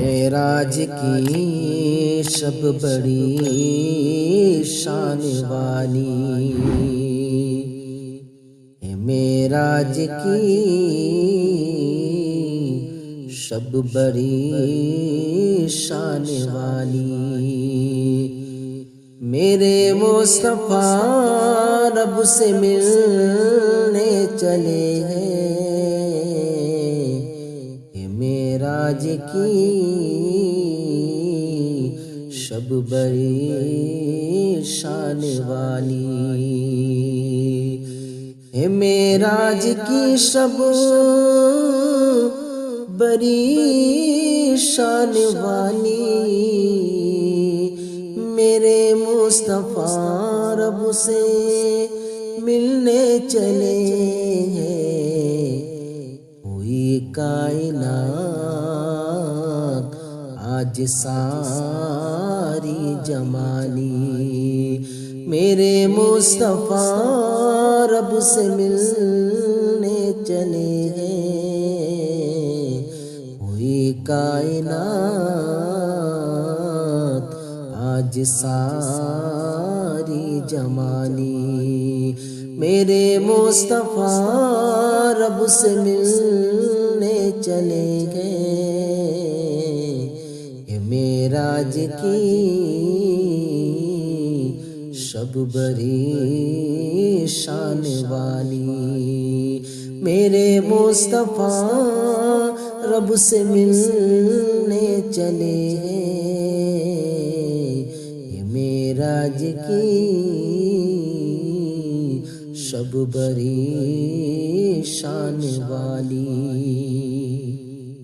معراج کی شب بڑی شان والی، معراج کی شب بڑی شان والی، میرے مصطفیٰ رب سے ملنے چلے ہیں، معراج کی شب بڑی شان والی، معراج کی شب بڑی شان والی، میرے مصطفیٰ رب سے ملنے چلے ہیں، ہوئی کائنات آج ساری جمالی، میرے مصطفیٰ رب سے ملنے چلے ہیں، ہوئی کائنات آج ساری جمالی، میرے مصطفیٰ رب سے ملنے چلے گئے، یہ معراج کی شب بڑی شان والی، میرے مصطفیٰ رب سے ملنے چلے ہیں، یہ معراج کی شب بڑی شان والی۔